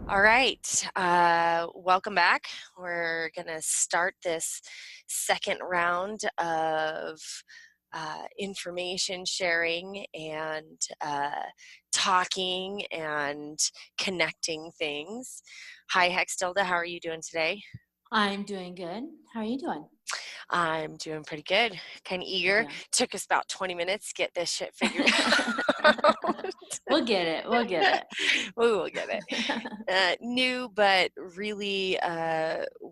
All right. Welcome back. We're going to start this second round of information sharing and talking and connecting things. Hi, Hextilda. How are you doing today? I'm doing good. How are you doing? I'm doing pretty good. Kind of eager. Yeah. Took us about 20 minutes to get this shit figured out. We'll get it. We'll get We will get it. it. New, but really,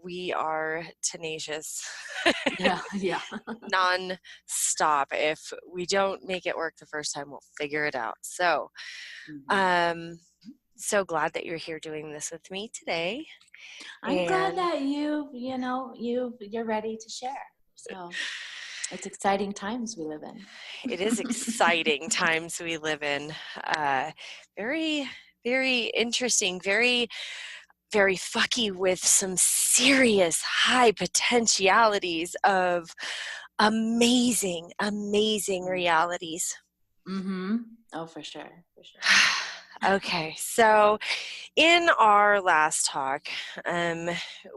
we are tenacious. Yeah. Non-stop. If we don't make it work the first time, we'll figure it out. So, Mhm. so glad that you're here doing this with me today. I'm glad And that you're ready to share. So it's exciting times we live in. it is exciting times we live in. Very, very interesting. Very fucky with some serious high potentialities of amazing realities. Mm-hmm. Oh, for sure. Okay, so in our last talk,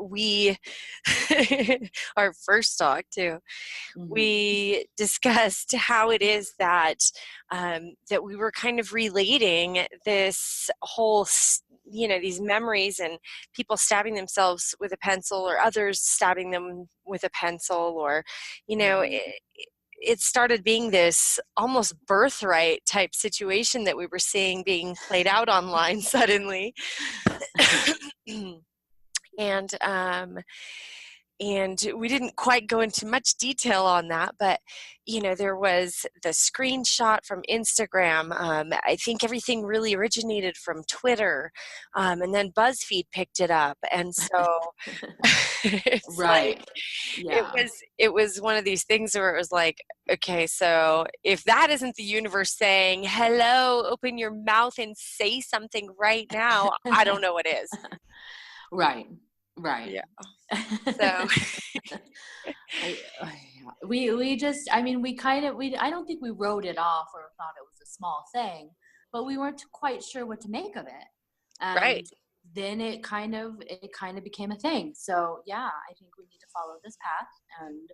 we our first talk too, Mm-hmm. we discussed how it is that that we were kind of relating this whole these memories and people stabbing themselves with a pencil or others stabbing them with a pencil, or Yeah. it started being this almost birthright type situation that we were seeing being played out online suddenly. and and we didn't quite go into much detail on that, but there was the screenshot from Instagram. I think everything really originated from Twitter, and then BuzzFeed picked it up, and so it's like Right. Yeah. it was one of these things where it was like, okay, so if that isn't the universe saying hello, open your mouth and say something right now, I don't know what is. Right. Yeah. I, So we just, I mean, I don't think we wrote it off or thought it was a small thing, but we weren't quite sure what to make of it. right. And then it kind of became a thing. So yeah, I think we need to follow this path and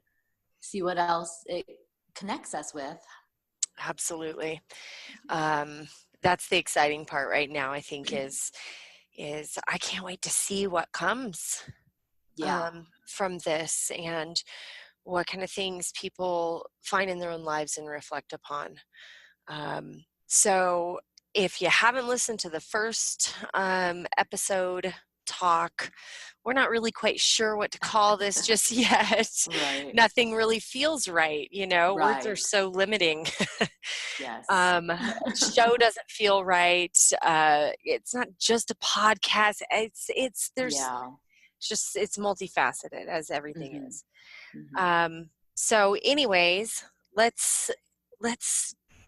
see what else it connects us with. Absolutely. That's the exciting part right now, I think, is I can't wait to see what comes Yeah. from this, and what kind of things people find in their own lives and reflect upon. So if you haven't listened to the first episode talk, we're not really quite sure what to call this just yet. Right. Nothing really feels right, words are Right. so limiting. Yes. Show doesn't feel right. It's not just a podcast. Yeah. It's multifaceted, as everything Hmm. is. Hmm. So anyways, let's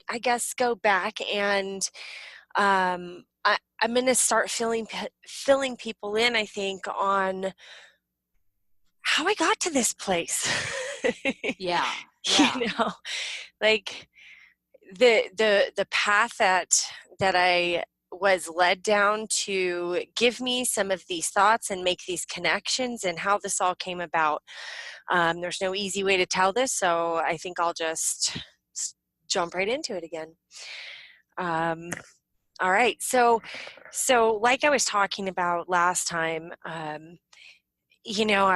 I guess go back, and I'm going to start filling people in, I think, on how I got to this place. Yeah. Yeah. you know like the path that I was led down to give me some of these thoughts and make these connections, and how this all came about. There's no easy way to tell this, so I think I'll just jump right into it again. All right, so like I was talking about last time, I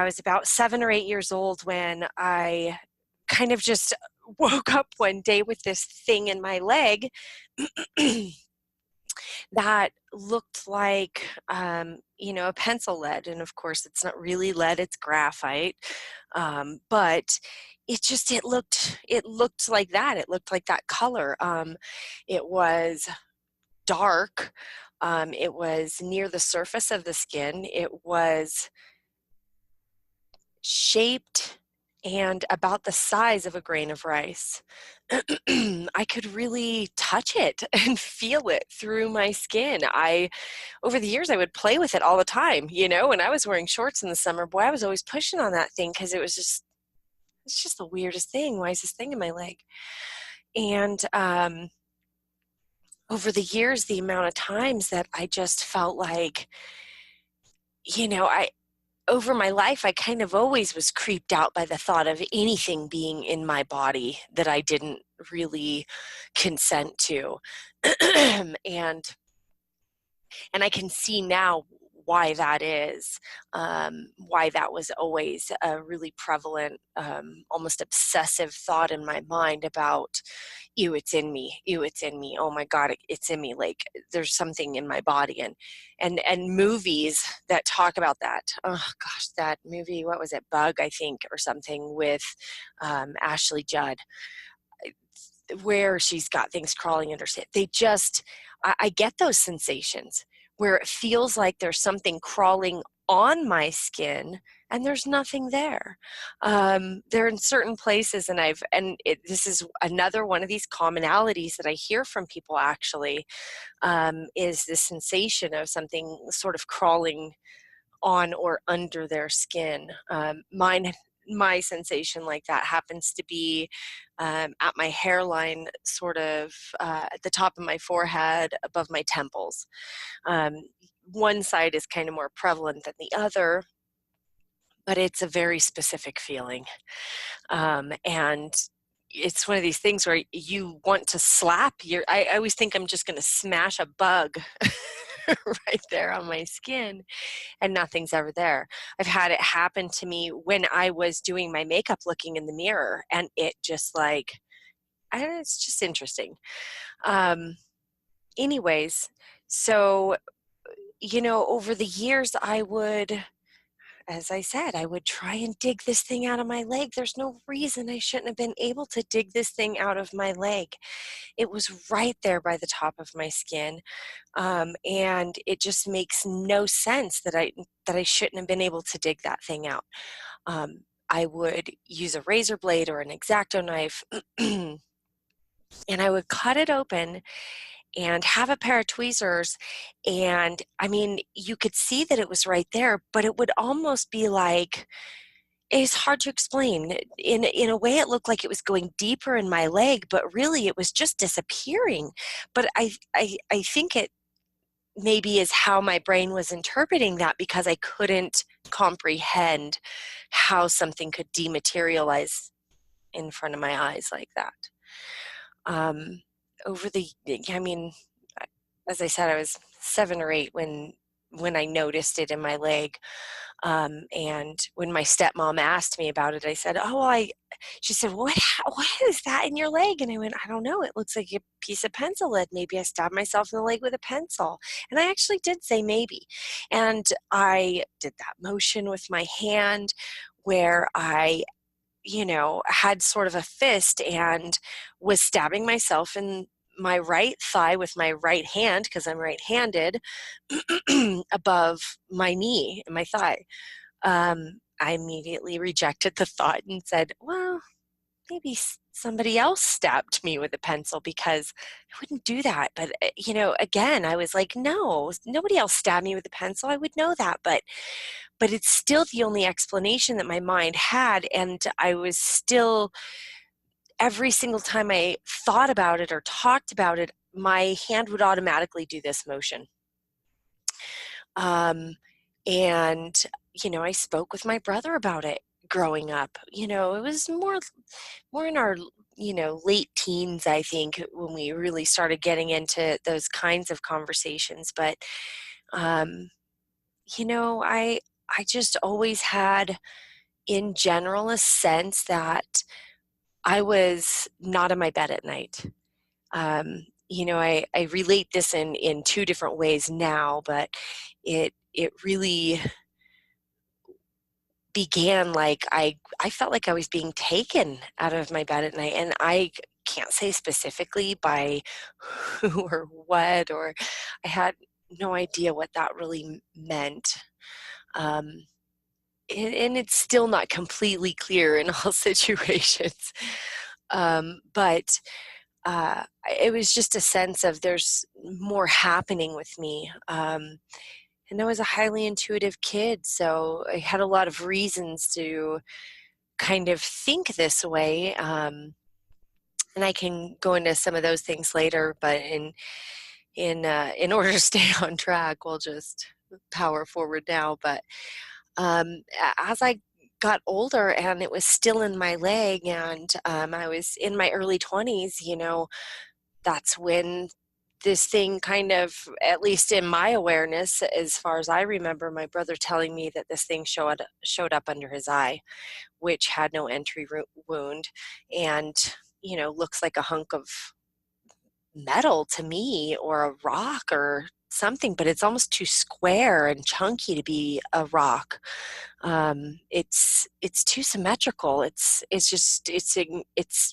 was about 7 or 8 years old when I kind of just woke up one day with this thing in my leg that looked like a pencil lead. And of course it's not really lead, it's graphite, but it looked like that. It looked like that color. It was dark. It was near the surface of the skin. It was shaped and about the size of a grain of rice. I could really touch it and feel it through my skin. Over the years, I would play with it all the time. When I was wearing shorts in the summer, boy, I was always pushing on that thing because it's just the weirdest thing. Why is this thing in my leg? And over the years, the amount of times that I just felt like I over my life, I kind of always was creeped out by the thought of anything being in my body that I didn't really consent to. and and I can see now why that is, why that was always a really prevalent, almost obsessive thought in my mind about, ew, it's in me, ew, it's in me, oh my God, it's in me, like there's something in my body. And movies that talk about that, oh gosh, that movie, what was it, Bug, I think, or something, with Ashley Judd, where she's got things crawling under her. They just, I get those sensations where it feels like there's something crawling on my skin and there's nothing there. They're in certain places, and this is another one of these commonalities that I hear from people actually, is the sensation of something sort of crawling on or under their skin. My sensation like that happens to be at my hairline, sort of at the top of my forehead, above my temples. Um, One side is kind of more prevalent than the other, but it's a very specific feeling. And it's one of these things where you want to slap I always think I'm just going to smash a bug right there on my skin, and nothing's ever there. I've had it happen to me when I was doing my makeup, looking in the mirror, and it just like, I don't know, it's just interesting. Um, Anyways, so, over the years, as I said, I would try and dig this thing out of my leg. There's no reason I shouldn't have been able to dig this thing out of my leg. It was right there by the top of my skin. And it just makes no sense that I shouldn't have been able to dig that thing out. I would use a razor blade or an X-Acto knife, and I would cut it open and have a pair of tweezers. And I mean, you could see that it was right there, but it would almost be like, it's hard to explain. In a way, it looked like it was going deeper in my leg, but really it was just disappearing. But I think it maybe is how my brain was interpreting that, because I couldn't comprehend how something could dematerialize in front of my eyes like that. Um, I mean, as I said, I was 7 or 8 when I noticed it in my leg. And when my stepmom asked me about it, I said, "Oh, she said, what is that in your leg?" And I went, "I don't know. It looks like a piece of pencil lead. Maybe I stabbed myself in the leg with a pencil." And I actually did say maybe. And I did that motion with my hand where I, had sort of a fist and was stabbing myself in my right thigh with my right hand, because I'm right-handed, above my knee and my thigh. I immediately rejected the thought and said, well, maybe somebody else stabbed me with a pencil, because I wouldn't do that. But, again, I was like, no, nobody else stabbed me with a pencil. I would know that. But it's still the only explanation that my mind had. And I was still, every single time I thought about it or talked about it, my hand would automatically do this motion. And, I spoke with my brother about it growing up. It was more in our, late teens, I think, when we really started getting into those kinds of conversations. But, um, I just always had, in general, a sense that I was not in my bed at night. I relate this in 2 different ways now, but it really began like I felt like I was being taken out of my bed at night, and I can't say specifically by who or what, or I had no idea what that really meant. Um, and it's still not completely clear in all situations. But it was just a sense of there's more happening with me. And I was a highly intuitive kid, so I had a lot of reasons to kind of think this way. And I can go into some of those things later, but in order to stay on track, we'll just power forward now, but as I got older and it was still in my leg, and I was in my early 20s, that's when this thing kind of, at least in my awareness, as far as I remember, my brother telling me that this thing showed up under his eye, which had no entry wound, and looks like a hunk of metal to me, or a rock or something, but it's almost too square and chunky to be a rock. It's too symmetrical. It's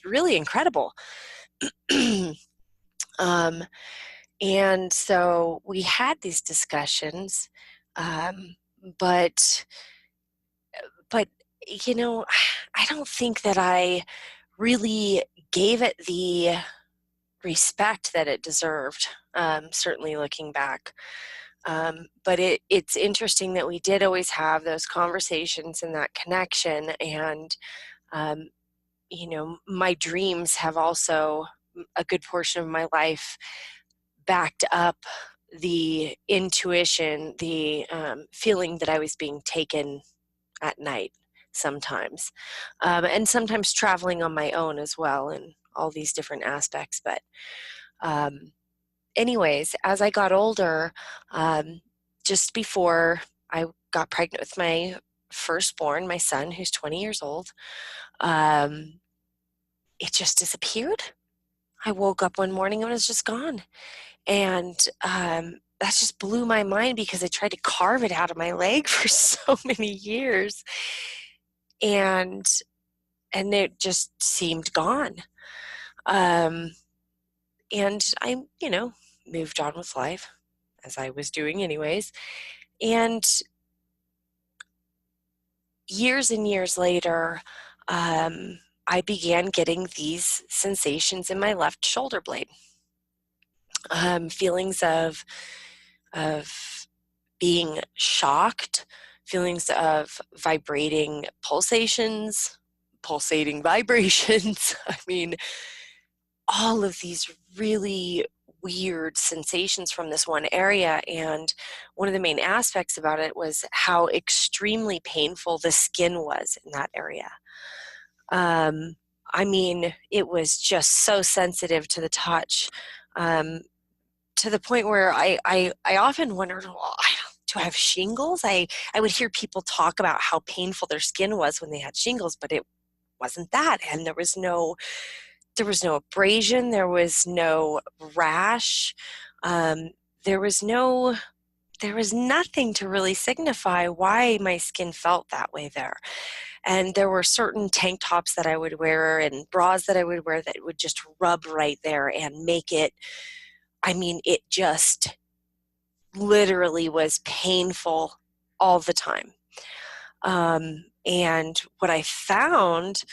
really incredible. um, and so we had these discussions, um, but but I don't think that I really gave it the respect that it deserved. Certainly looking back. But it's interesting that we did always have those conversations and that connection. And, um, my dreams have also, a good portion of my life, backed up the intuition, the feeling that I was being taken at night sometimes. And sometimes traveling on my own as well, and all these different aspects. But um, anyways, as I got older, just before I got pregnant with my firstborn, my son, who's 20 years old, um, it just disappeared. I woke up one morning and it was just gone. And that just blew my mind, because I tried to carve it out of my leg for so many years. And it just seemed gone. Um, and I, moved on with life, as I was doing anyways. And years and years later, I began getting these sensations in my left shoulder blade, feelings of being shocked, feelings of vibrating pulsations, pulsating vibrations. I mean, all of these really weird sensations from this one area. And one of the main aspects about it was how extremely painful the skin was in that area. I mean, it was just so sensitive to the touch, to the point where I often wondered, well, do I have shingles? I would hear people talk about how painful their skin was when they had shingles, but it wasn't that. And there was no abrasion, there was no rash, um, there was nothing to really signify why my skin felt that way there. And there were certain tank tops that I would wear and bras that I would wear that would just rub right there and make it, I mean, it just literally was painful all the time. And what I found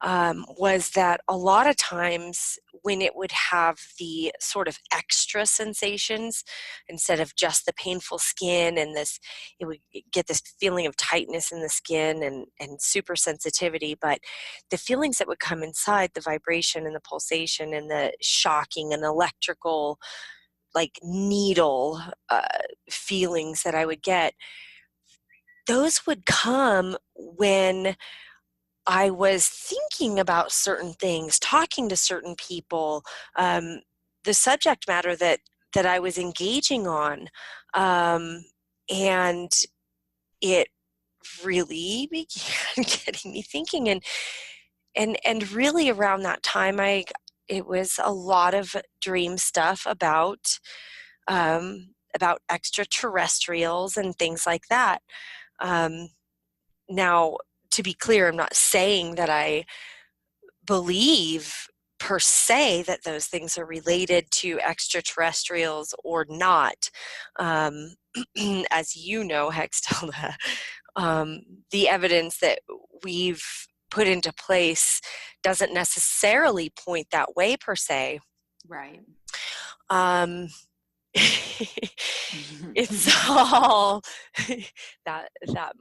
was that a lot of times when it would have the sort of extra sensations, instead of just the painful skin and this, it would get this feeling of tightness in the skin and super sensitivity, but the feelings that would come inside, the vibration and the pulsation and the shocking and electrical, like needle feelings that I would get, those would come when I was thinking about certain things, talking to certain people, the subject matter that I was engaging on, and it really began getting me thinking. And really around that time, it was a lot of dream stuff about extraterrestrials and things like that. Now, to be clear, I'm not saying that I believe per se that those things are related to extraterrestrials or not. Um, as you know, Hextella, the evidence that we've put into place doesn't necessarily point that way per se. Right. Um, it's all that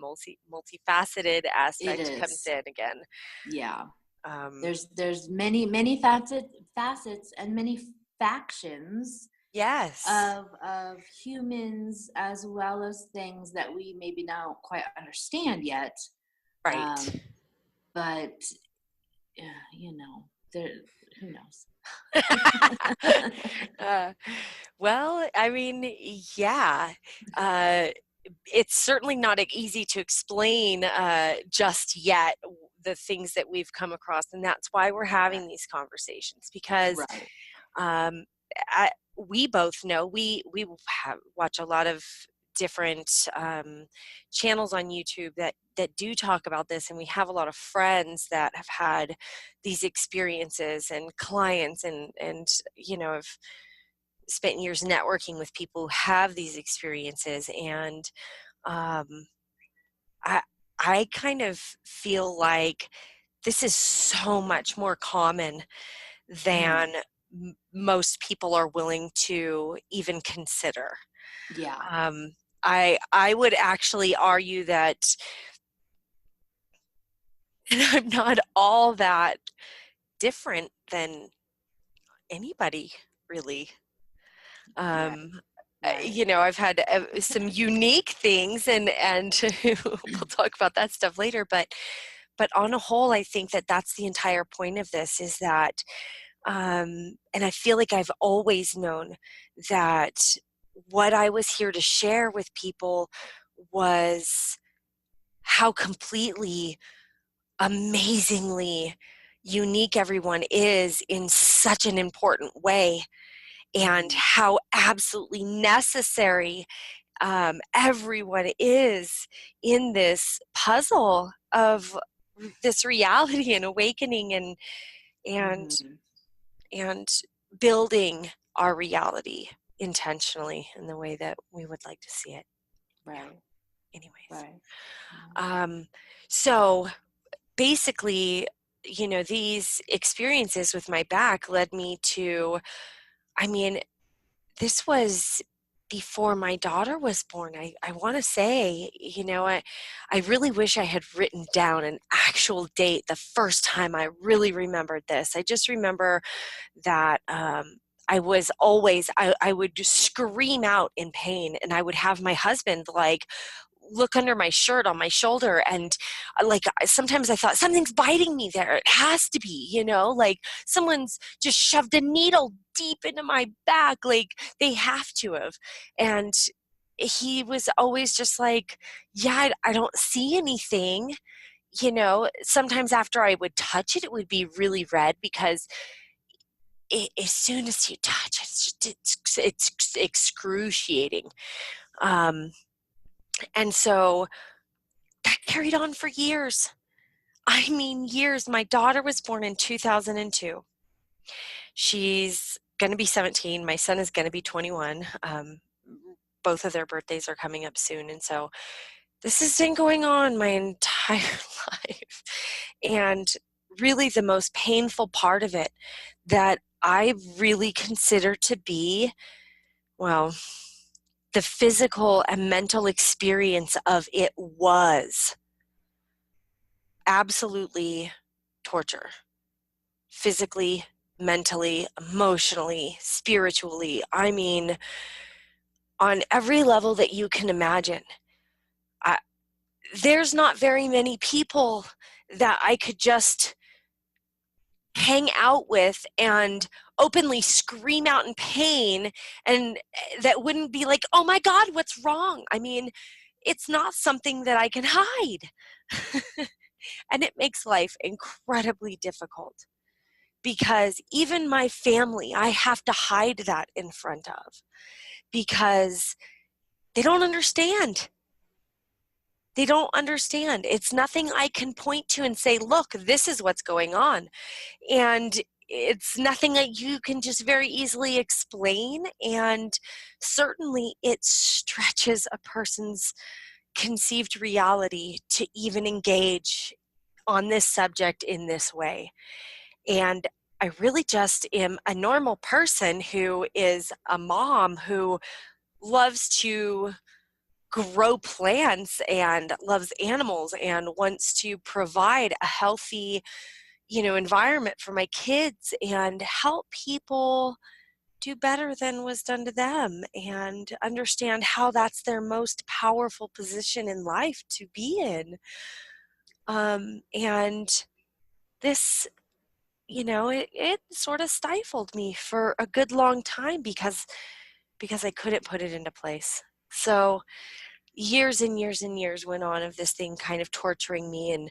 multifaceted It aspect comes is. in again. Yeah. Um, There's many facets and many factions Yes. of humans, as well as things that we maybe don't quite understand yet. Right. Um, but you know, there, who knows? uh, well, I mean, yeah. Uh, it's certainly not easy to explain just yet the things that we've come across, and that's why we're Right. having these conversations, because Right. um, we both know we watch a lot of different channels on YouTube that do talk about this, and we have a lot of friends that have had these experiences, and clients, and have spent years networking with people who have these experiences, and um, I I kind of feel like this is so much more common Mm, than most people are willing to even consider. yeah. Um, I would actually argue that I'm not all that different than anybody, really. Right. Um, Right. I've had some unique things, and we'll talk about that stuff later. But on a whole, I think that that's the entire point of this, is that, and I feel like I've always known that what I was here to share with people was how completely, amazingly unique everyone is in such an important way, and Mm-hmm. how absolutely necessary everyone is in this puzzle of this reality and awakening, and Mm-hmm. and building our reality intentionally in the way that we would like to see it. Yeah. Right. Anyways, Right. Right. um, so basically, these experiences with my back led me to, I mean, this was before my daughter was born. I want to say, I really wish I had written down an actual date the first time I really remembered this. I just remember that I would just scream out in pain, and I would have my husband like look under my shirt on my shoulder, and like sometimes I thought something's biting me there. It has to be, like someone's just shoved a needle deep into my back, like they have to have. And he was always just like, yeah, I don't see anything. Sometimes after I would touch it, it would be really red, because as soon as you touch it, it's excruciating. Um, and so that carried on for years. I mean, years. My daughter was born in 2002. She's going to be 17. My son is going to be 21. Both of their birthdays are coming up soon. And so this has been going on my entire life. And really, the most painful part of it that I really consider to be, well, the physical and mental experience of it was absolutely torture. Physically, mentally, emotionally, spiritually. I mean, on every level that you can imagine. I, there's not very many people that I could just hang out with and openly scream out in pain, and that wouldn't be like, oh my God, what's wrong? I mean, it's not something that I can hide. And it makes life incredibly difficult, because even my family, I have to hide that in front of, because they don't understand. They don't understand. It's nothing I can point to and say, look, this is what's going on. And it's nothing that you can just very easily explain. And certainly it stretches a person's conceived reality to even engage on this subject in this way. And I really just am a normal person who is a mom who loves to grow plants and loves animals and wants to provide a healthy, environment for my kids and help people do better than was done to them and understand how that's their most powerful position in life to be in. And this, it sort of stifled me for a good long time because I couldn't put it into place. So years and years and years went on of this thing kind of torturing me. And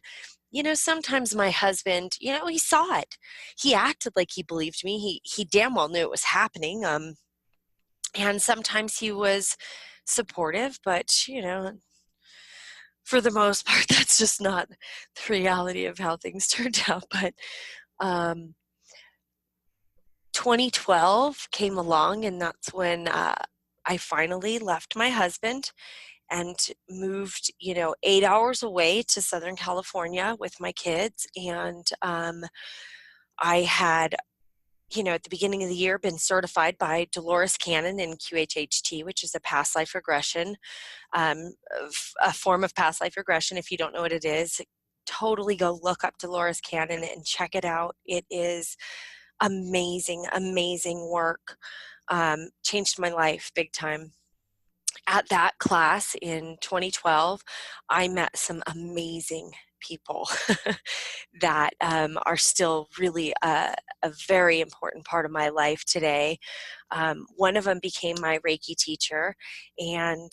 sometimes my husband, he saw it. He acted like he believed me. He damn well knew it was happening. And sometimes he was supportive, but for the most part, that's just not the reality of how things turned out. But um, 2012 came along, and that's when I finally left my husband and moved, 8 hours away to Southern California with my kids. And I had, at the beginning of the year, been certified by Dolores Cannon in QHHT, which is a past life regression, a form of past life regression. If you don't know what it is, totally go look up Dolores Cannon and check it out. It is amazing, amazing work. Changed my life big time. At that class in 2012, I met some amazing people that are still really a very important part of my life today. One of them became my Reiki teacher, and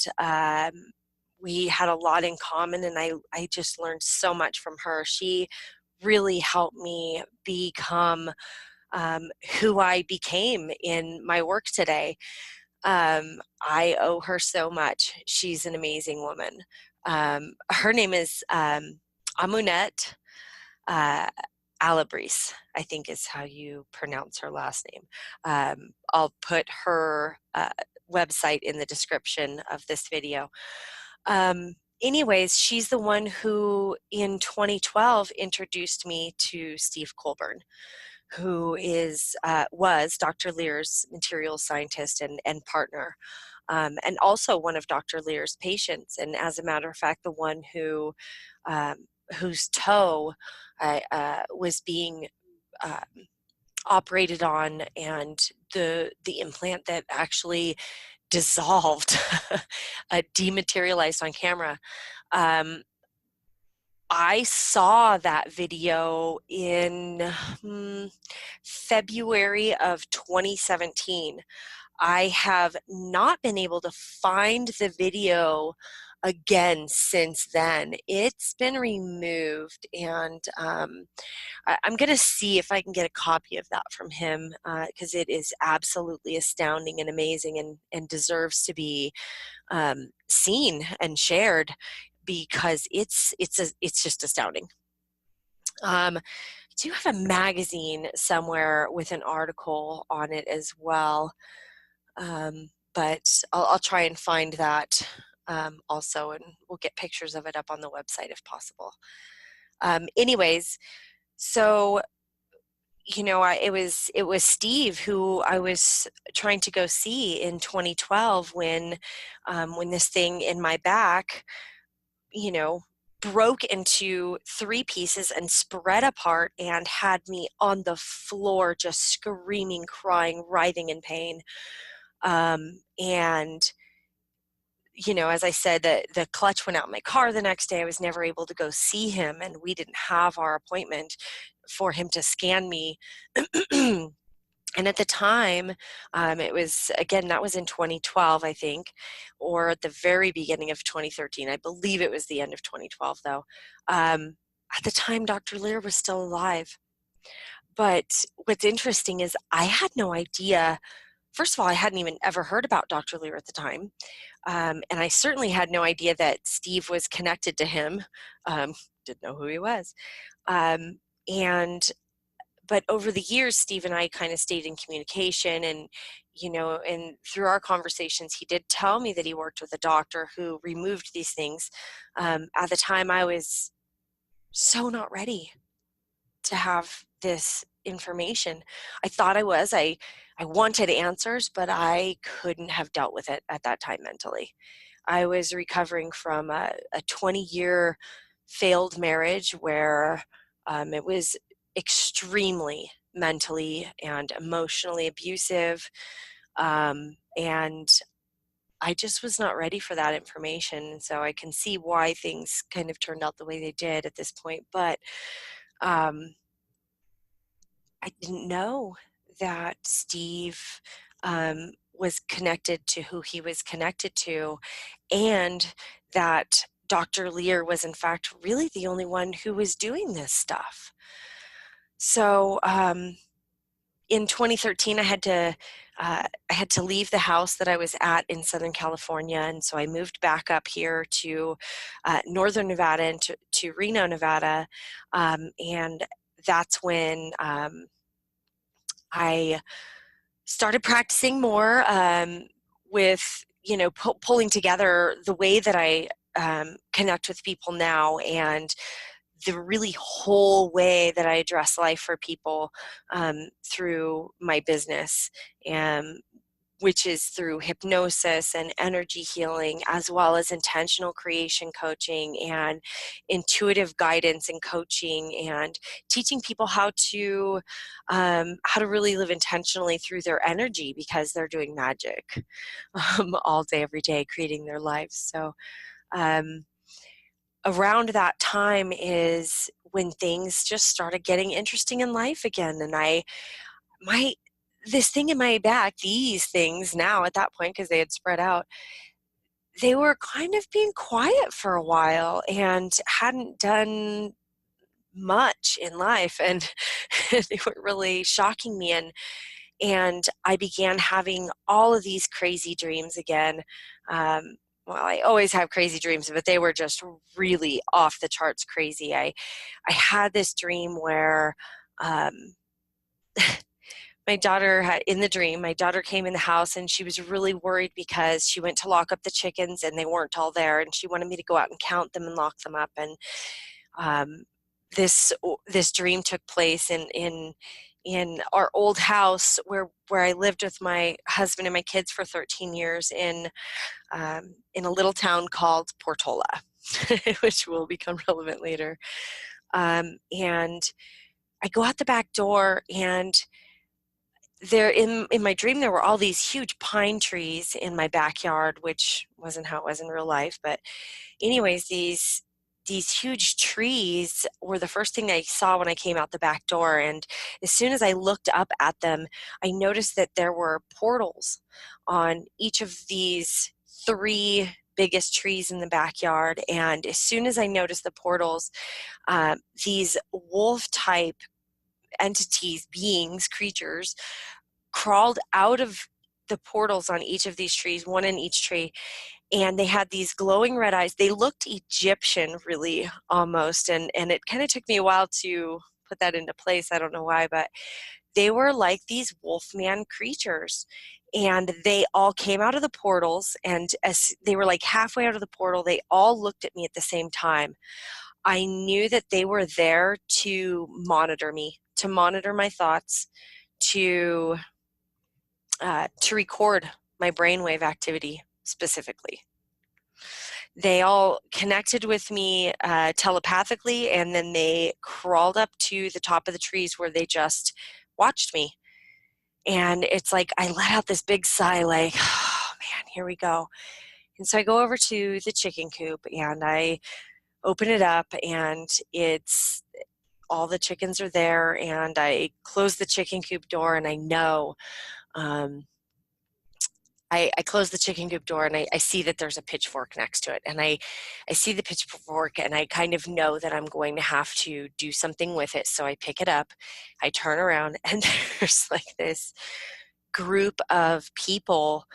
we had a lot in common, and I just learned so much from her. She really helped me become who I became in my work today. I owe her so much. She's an amazing woman. Her name is Amunet uh, Alabris, I think is how you pronounce her last name. I'll put her website in the description of this video. Anyways, she's the one who in 2012 introduced me to Steve Colburn, who was Dr. Lear's materials scientist and partner, and also one of Dr. Lear's patients. And as a matter of fact, the one whose toe was being operated on, and the implant that actually dissolved, dematerialized on camera. I saw that video in February of 2017. I have not been able to find the video again since then. It's been removed, and I'm going to see if I can get a copy of that from him, because it is absolutely astounding and amazing, and deserves to be seen and shared, because it's just astounding. I do have a magazine somewhere with an article on it as well, but I'll try and find that also, and we'll get pictures of it up on the website if possible. Anyways, so it was Steve who I was trying to go see in 2012 when this thing in my back, broke into 3 pieces and spread apart and had me on the floor just screaming, crying, writhing in pain. And as I said, the clutch went out in my car the next day. I was never able to go see him, and we didn't have our appointment for him to scan me. And at the time, it was, again, that was in 2012, I think, or at the very beginning of 2013. I believe it was the end of 2012, though. At the time, Dr. Lear was still alive. But what's interesting is I had no idea. First of all, I hadn't even ever heard about Dr. Lear at the time. And I certainly had no idea that Steve was connected to him. Didn't know who he was. But over the years, Steve and I kind of stayed in communication, and and through our conversations, he did tell me that he worked with a doctor who removed these things. At the time, I was so not ready to have this information. I thought I was. I wanted answers, but I couldn't have dealt with it at that time mentally. I was recovering from a 20-year failed marriage where it was extremely mentally and emotionally abusive. And I just was not ready for that information. And so I can see why things kind of turned out the way they did at this point. But um, I didn't know that Steve was connected to who he was connected to, and that Dr. Lear was, in fact, really the only one who was doing this stuff. So in 2013, I had to leave the house that I was at in Southern California, and so I moved back up here to Northern Nevada and to Reno, Nevada, and that's when I started practicing more with, pulling together the way that I connect with people now, and the really whole way that I address life for people through my business, which is through hypnosis and energy healing, as well as intentional creation coaching and intuitive guidance and coaching, and teaching people how to really live intentionally through their energy, because they're doing magic all day, every day, creating their lives. So around that time is when things just started getting interesting in life again, and this thing in my back, these things now at that point, because they had spread out, they were kind of being quiet for a while and hadn't done much in life, and they were really shocking me, and I began having all of these crazy dreams again. Well, I always have crazy dreams, but they were just really off the charts crazy. I had this dream where my daughter my daughter came in the house, and she was really worried because she went to lock up the chickens and they weren't all there, and she wanted me to go out and count them and lock them up. And this dream took place in our old house where I lived with my husband and my kids for 13 years in a little town called Portola, which will become relevant later. And I go out the back door, and there in my dream there were all these huge pine trees in my backyard, which wasn't how it was in real life. But anyways, these huge trees were the first thing I saw when I came out the back door. And as soon as I looked up at them, I noticed that there were portals on each of these three biggest trees in the backyard. And as soon as I noticed the portals, these wolf type entities, beings, creatures, crawled out of the portals on each of these trees, one in each tree, and they had these glowing red eyes. They looked Egyptian, really, almost, and it kind of took me a while to put that into place. I don't know why, but they were like these wolfman creatures, and they all came out of the portals, and as they were like halfway out of the portal, they all looked at me at the same time. I knew that they were there to monitor me, to monitor my thoughts, to record my brainwave activity specifically. They all connected with me telepathically, and then they crawled up to the top of the trees where they just watched me. And it's like I let out this big sigh, like, oh man, here we go. And so I go over to the chicken coop, and I open it up, and it's all the chickens are there, and I close the chicken coop door, and I know I close the chicken coop door, and I see that there's a pitchfork next to it. And I see the pitchfork, and I kind of know that I'm going to have to do something with it. So I pick it up, I turn around, and there's like this group of people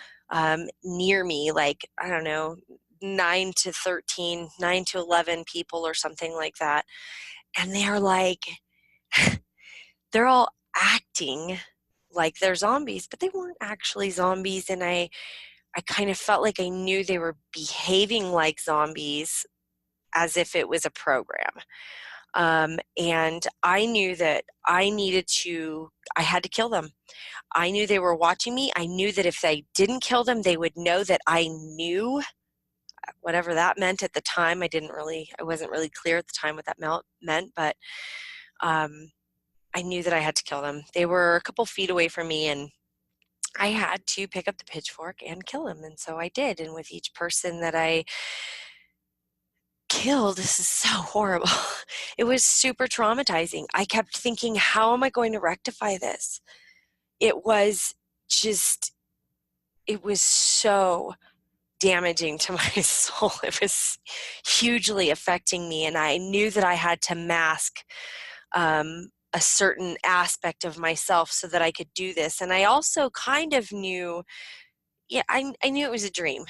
near me, like, I don't know, 9 to 13, 9 to 11 people or something like that. And they are like, they're all acting like they're zombies, but they weren't actually zombies. And I kind of felt like I knew they were behaving like zombies, as if it was a program. And I knew that I had to kill them. I knew they were watching me. I knew that if I didn't kill them, they would know that I knew, whatever that meant at the time. I wasn't really clear at the time what that meant, but I knew that I had to kill them. They were a couple feet away from me, and I had to pick up the pitchfork and kill them. And so I did. And with each person that I killed, this is so horrible. It was super traumatizing. I kept thinking, how am I going to rectify this? It was just, it was so damaging to my soul. It was hugely affecting me. And I knew that I had to mask a certain aspect of myself so that I could do this. And I also kind of knew, yeah, I knew it was a dream,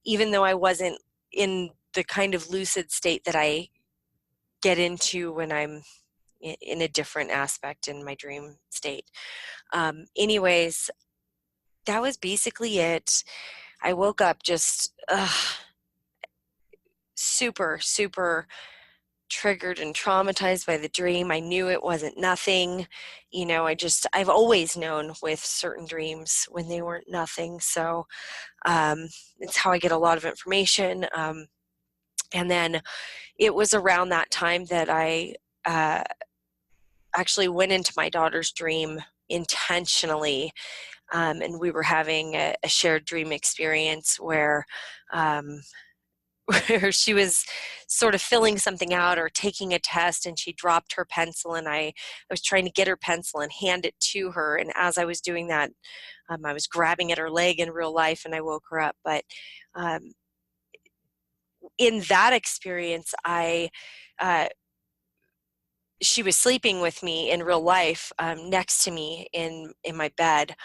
even though I wasn't in the kind of lucid state that I get into when I'm in a different aspect in my dream state. Anyways, that was basically it. I woke up just super, super triggered and traumatized by the dream. I knew it wasn't nothing. I've always known with certain dreams when they weren't nothing. So it's how I get a lot of information. And then it was around that time that I actually went into my daughter's dream intentionally. And we were having a shared dream experience where where she was sort of filling something out or taking a test, and she dropped her pencil, and I was trying to get her pencil and hand it to her. And as I was doing that, I was grabbing at her leg in real life, and I woke her up. But in that experience, uh, she was sleeping with me in real life, next to me in my bed,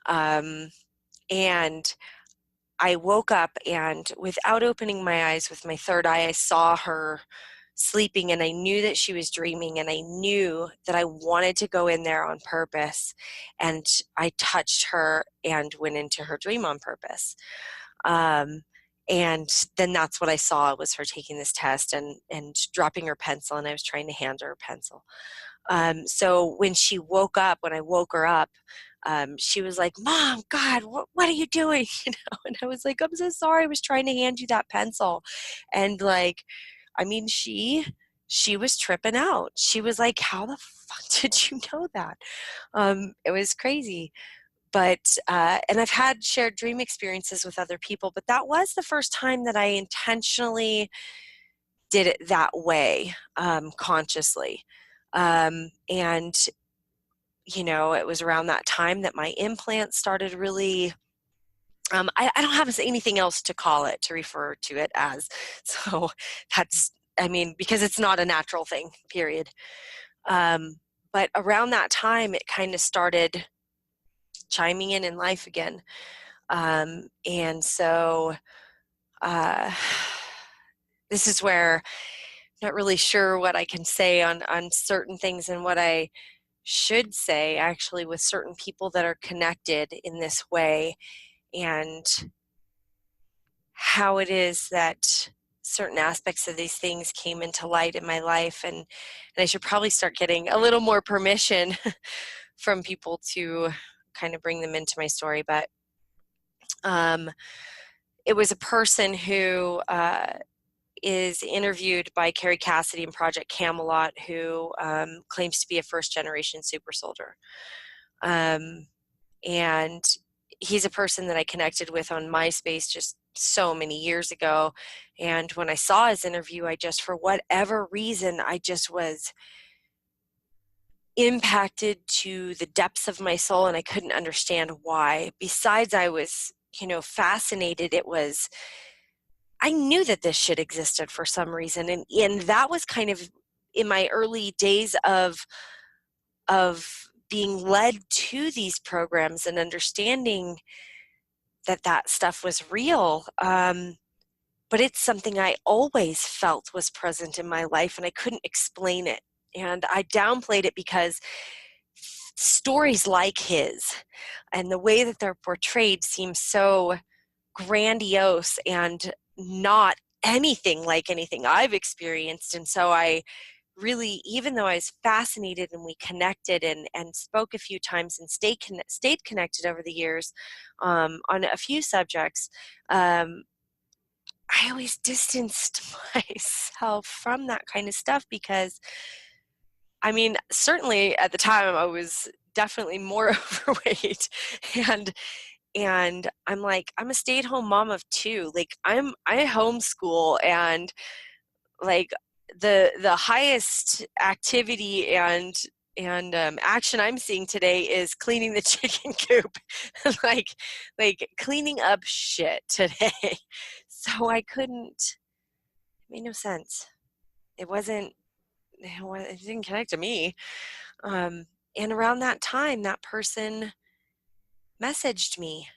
and I woke up, and without opening my eyes, with my third eye, I saw her sleeping, and I knew that she was dreaming, and I knew that I wanted to go in there on purpose, and I touched her and went into her dream on purpose. And then that's what I saw, was her taking this test and dropping her pencil, and I was trying to hand her a pencil. So when she woke up, when I woke her up, she was like, "Mom, God, what are you doing?" And I was like, "I'm so sorry. I was trying to hand you that pencil." And like, I mean, she was tripping out. She was like, "How the fuck did you know that?" It was crazy. But and I've had shared dream experiences with other people, but that was the first time that I intentionally did it that way, consciously. And it was around that time that my implant started really, I don't have anything else to call it, to refer to it as. So that's, I mean, because it's not a natural thing, period. But around that time, it kind of started chiming in life again. And so uh, this is where I'm not really sure what I can say on certain things, and what I should say actually with certain people that are connected in this way, and how it is that certain aspects of these things came into light in my life. And I should probably start getting a little more permission from people to kind of bring them into my story. But it was a person who is interviewed by Carrie Cassidy in Project Camelot, who claims to be a first-generation super soldier. And he's a person that I connected with on MySpace just so many years ago. And when I saw his interview, I just, for whatever reason, I just was impacted to the depths of my soul, and I couldn't understand why. Besides, I was, fascinated. I knew that this shit existed for some reason. And that was kind of in my early days of being led to these programs and understanding that stuff was real. But it's something I always felt was present in my life, and I couldn't explain it. And I downplayed it because stories like his and the way that they're portrayed seem so grandiose and not anything like anything I've experienced. And so I really, even though I was fascinated and we connected and spoke a few times and stayed connected over the years, on a few subjects, I always distanced myself from that kind of stuff because I mean, certainly at the time I was definitely more overweight, and I'm like, I'm a stay-at-home mom of two. Like I homeschool, and like the highest activity and action I'm seeing today is cleaning the chicken coop, like like cleaning up shit today. So I couldn't. It made no sense. It wasn't. It didn't connect to me. And around that time, that person messaged me,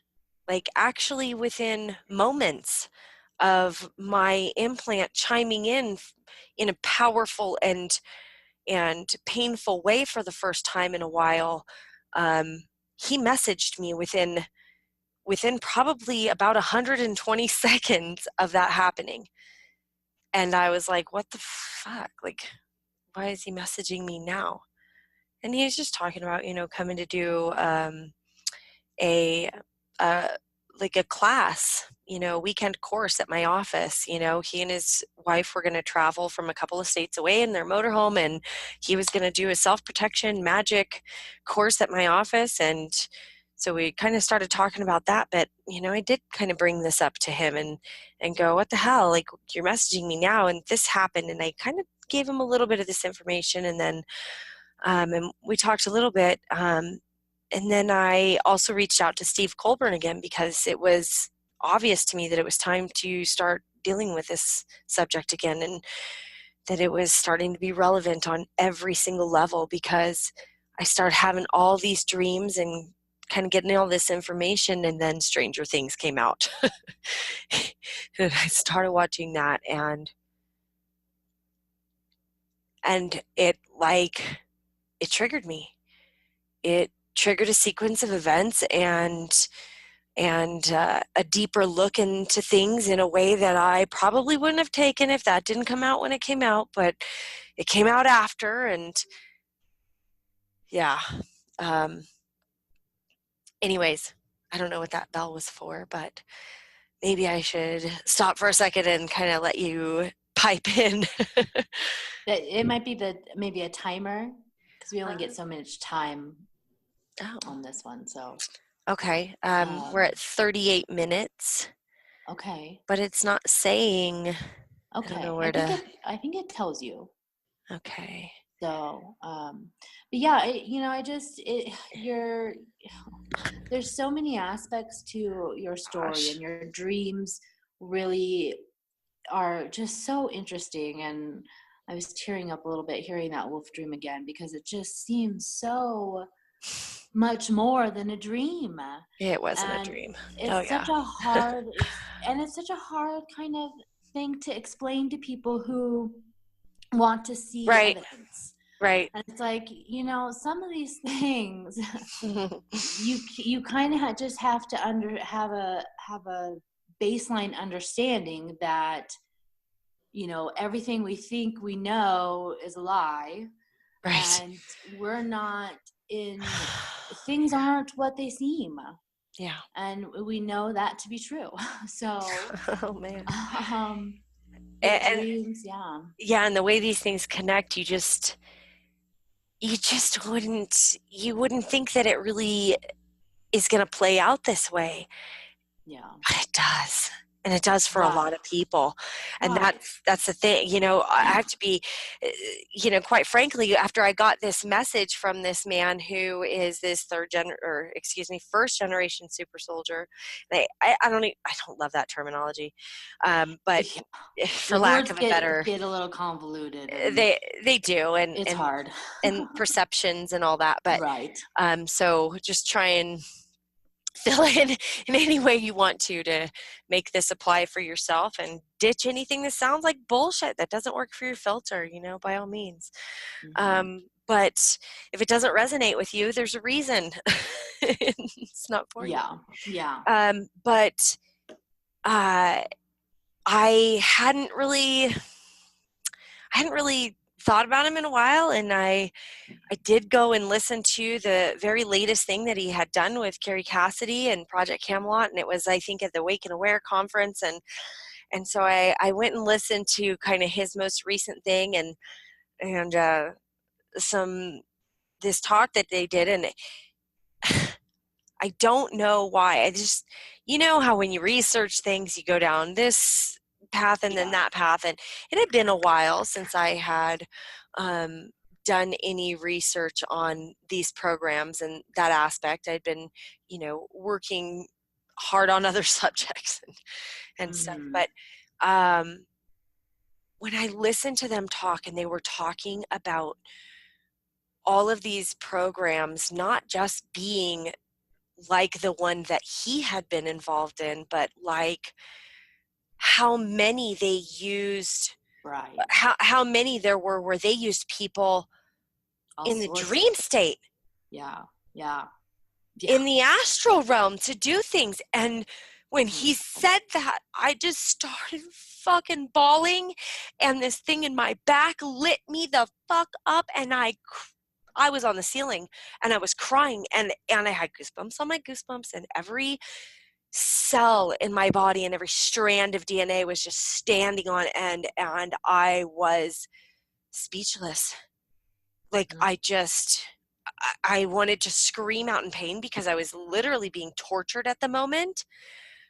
like actually within moments of my implant chiming in a powerful and painful way for the first time in a while. He messaged me within probably about 120 seconds of that happening. And I was like, what the fuck? Like, why is he messaging me now? And he's just talking about, coming to do a, a like a class, weekend course at my office. He and his wife were going to travel from a couple of states away in their motorhome, and he was going to do a self-protection magic course at my office. And so we kind of started talking about that. But I did kind of bring this up to him and go, what the hell, like, you're messaging me now and this happened. And I kind of gave him a little bit of this information, and then and we talked a little bit. And then I also reached out to Steve Colburn again, because it was obvious to me that it was time to start dealing with this subject again, and that it was starting to be relevant on every single level, because I started having all these dreams and kind of getting all this information, and then Stranger Things came out. And I started watching that, and it triggered me. It triggered a sequence of events and a deeper look into things in a way that I probably wouldn't have taken if that didn't come out when it came out, but it came out after. And yeah. Um, anyways, I don't know what that bell was for, but maybe I should stop for a second and kind of let you pipe in. It might be maybe a timer, because we only get so much time on this one. So okay. We're at 38 minutes. Okay. But it's not saying. Okay. I don't know where I think it tells you. Okay. So, but yeah, there's so many aspects to your story, and your dreams really are just so interesting. And I was tearing up a little bit hearing that wolf dream again, because it just seems so much more than a dream. It wasn't a dream. It's such a hard, it's such a hard kind of thing to explain to people who want to see evidence. Right. And it's like, some of these things you kind of just have to have a baseline understanding that everything we think we know is a lie. Right. And we're not things aren't what they seem. Yeah. And we know that to be true. So oh man. Dreams, yeah. Yeah, and the way these things connect, you wouldn't think that it really is going to play out this way. Yeah. But it does. And it does for a lot of people. And that's the thing, I have to be, quite frankly, after I got this message from this man who is this first generation super soldier. And I don't love that terminology. But for lack of a better, get a little convoluted. They do. And it's hard. And perceptions and all that. But right. So just try and fill in any way you want to make this apply for yourself, and ditch anything that sounds like bullshit that doesn't work for your filter, by all means. Mm-hmm. But if it doesn't resonate with you, there's a reason. It's not for you. Yeah. But I hadn't really thought about him in a while, and I did go and listen to the very latest thing that he had done with Carrie Cassidy and Project Camelot, and it was, I think, at the Wake and Aware conference, and so I went and listened to kind of his most recent thing, and this talk that they did, and I don't know why. I just, you know how when you research things, you go down this path and then Yeah. that path, and it had been a while since I had done any research on these programs and that aspect. I'd been, working hard on other subjects and stuff. Mm-hmm. But when I listened to them talk, and they were talking about all of these programs not just being like the one that he had been involved in, but like how many they used, Right. how many there were where they used people All in the sorts. dream state, Yeah. Yeah. Yeah. in the astral realm to do things. And when he Incredible. said that, I just started fucking bawling, and this thing in my back lit me the fuck up, and I was on the ceiling and I was crying, and I had goosebumps on my goosebumps, and every cell in my body and every strand of DNA was just standing on end, and I was speechless. Like I wanted to scream out in pain because I was literally being tortured at the moment,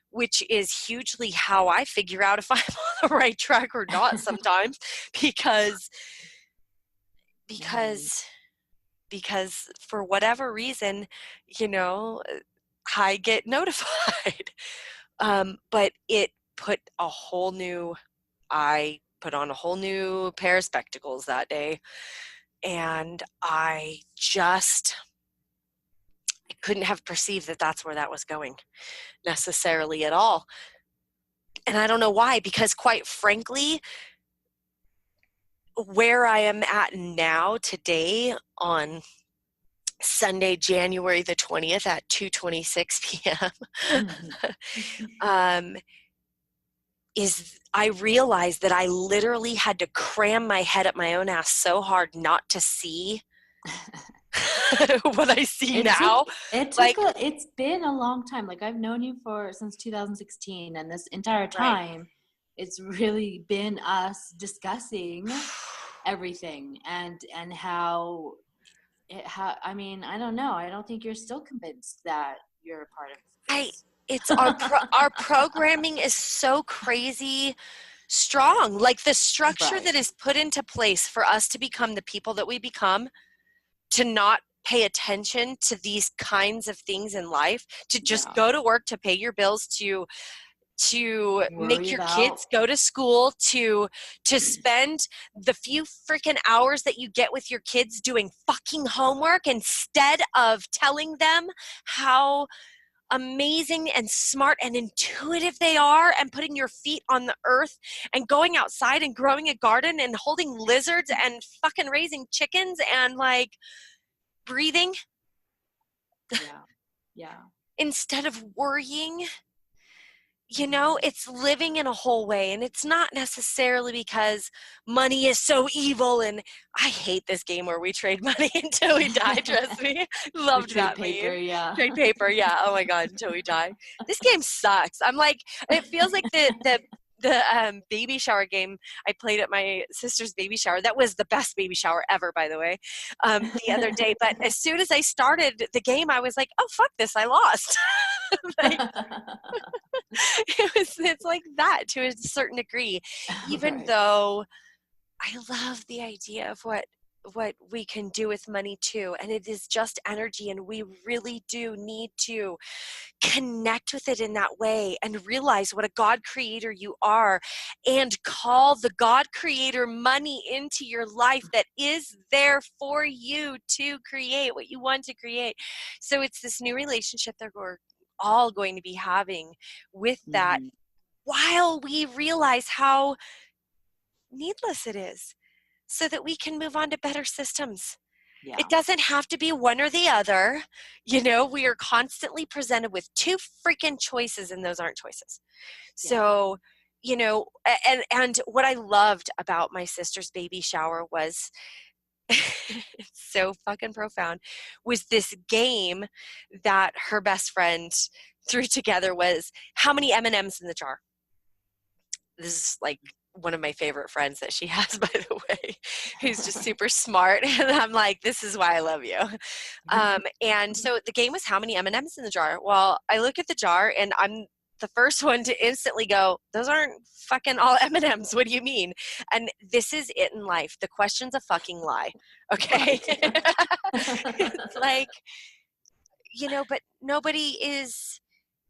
which is hugely how I figure out if I'm on the right track or not sometimes, because Right. because because for whatever reason, you know, I get notified. But it put a whole new, I put on a whole new pair of spectacles that day, and I couldn't have perceived that that's where that was going necessarily at all. And I don't know why, because quite frankly, where I am at now today on Sunday, January the 20th at 2:26 p.m. Is I realized that I literally had to cram my head up my own ass so hard not to see what I see now. Like, It's been a long time. Like, I've known you since 2016, and this entire right. time it's really been us discussing everything and how I mean, I don't know. I don't think you're still convinced that you're a part of this. It's our programming is so crazy strong. Like the structure Right. that is put into place for us to become the people that we become, to not pay attention to these kinds of things in life, to just Yeah. go to work, to pay your bills, to make Worry your about. kids go to school, to spend the few freaking hours that you get with your kids doing fucking homework instead of telling them how amazing and smart and intuitive they are, and putting your feet on the earth and going outside and growing a garden and holding lizards and fucking raising chickens and like breathing Yeah. Yeah. instead of worrying. Mm-hmm. It's living in a whole way, and it's not necessarily because money is so evil. And I hate this game where we trade money until we die. Trust me. The Loved trade that paper, meme. yeah. Trade paper, yeah. Oh my god, until we die. This game sucks. I'm like, it feels like the baby shower game I played at my sister's baby shower. That was the best baby shower ever, by the way, the other day. But as soon as I started the game, I was like, oh fuck this, I lost. Like, it's like that to a certain degree, even Right. though I love the idea of what we can do with money too, and it is just energy, and we really do need to connect with it in that way and realize what a God creator you are, and call the God creator money into your life that is there for you to create what you want to create. So it's this new relationship that we're all going to be having with that, Mm-hmm. while we realize how needless it is, so that we can move on to better systems. It Yeah. doesn't have to be one or the other. We are constantly presented with two freaking choices, and those aren't choices. Yeah. So, and what I loved about my sister's baby shower was it's so fucking profound, was this game that her best friend threw together. Was how many M&Ms in the jar? This is like one of my favorite friends that she has, by the way, who's just super smart. And I'm like, this is why I love you. And so the game was how many M&Ms in the jar? Well, I look at the jar and I'm the first one to instantly go, those aren't fucking all M&Ms. What do you mean? And this is it in life. The question's a fucking lie. Okay. It's like, but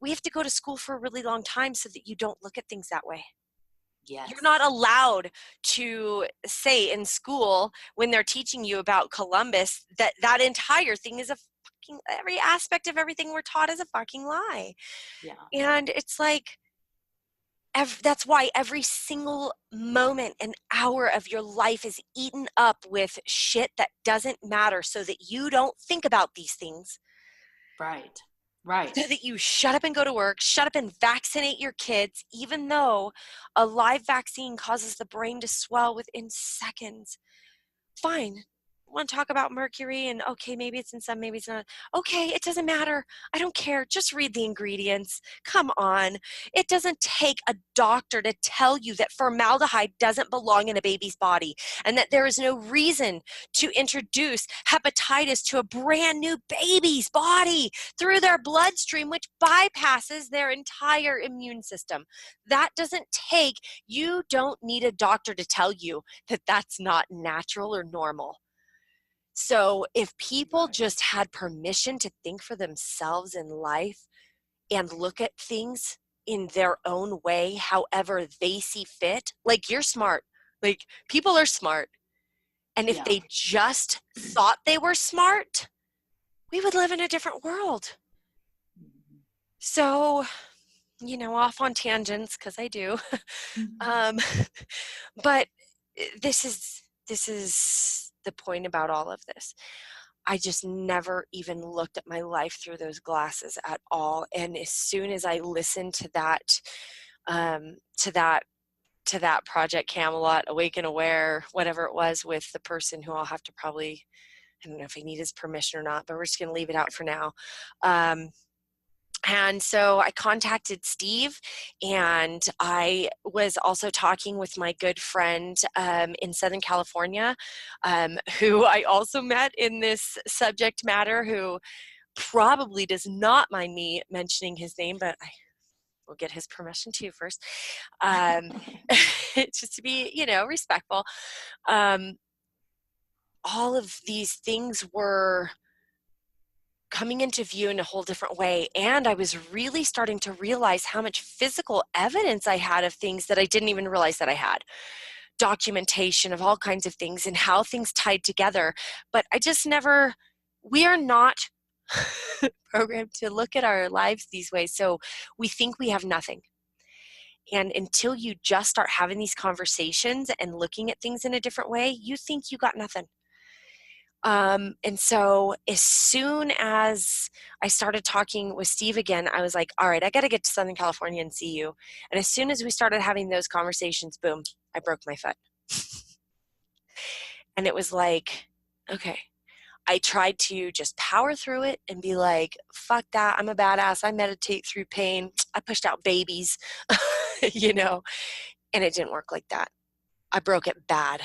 we have to go to school for a really long time so that you don't look at things that way. Yes. You're not allowed to say in school when they're teaching you about Columbus that entire thing is every aspect of everything we're taught is a fucking lie. Yeah. And it's like, that's why every single moment and hour of your life is eaten up with shit that doesn't matter so that you don't think about these things. Right. So that you shut up and go to work, shut up and vaccinate your kids, even though a live vaccine causes the brain to swell within seconds. Fine. Want to talk about mercury and okay, maybe it's in some, maybe it's not. Okay, it doesn't matter. I don't care. Just read the ingredients. Come on. It doesn't take a doctor to tell you that formaldehyde doesn't belong in a baby's body and that there is no reason to introduce hepatitis to a brand new baby's body through their bloodstream, which bypasses their entire immune system. That doesn't take, you don't need a doctor to tell you that that's not natural or normal. So if people just had permission to think for themselves in life and look at things in their own way, however they see fit, like you're smart, like people are smart. And if they just thought they were smart, we would live in a different world. So, off on tangents, because I do. But this is the point about all of this. I just never even looked at my life through those glasses at all. And as soon as I listened to that Project Camelot, Awake and Aware, whatever it was, with the person who I'll have to probably, I don't know if I need his permission or not, but we're just going to leave it out for now. And so I contacted Steve, and I was also talking with my good friend in Southern California, who I also met in this subject matter, who probably does not mind me mentioning his name, but I will get his permission too first, just to be, respectful. All of these things were coming into view in a whole different way. And I was really starting to realize how much physical evidence I had of things that I didn't even realize that I had. Documentation of all kinds of things and how things tied together. But we are not programmed to look at our lives these ways. So we think we have nothing. And until you just start having these conversations and looking at things in a different way, you think you got nothing. And so as soon as I started talking with Steve again, I was like, all right, I got to get to Southern California and see you. And as soon as we started having those conversations, boom, I broke my foot. And it was like, okay, I tried to just power through it and be like, fuck that. I'm a badass. I meditate through pain. I pushed out babies, and it didn't work like that. I broke it bad.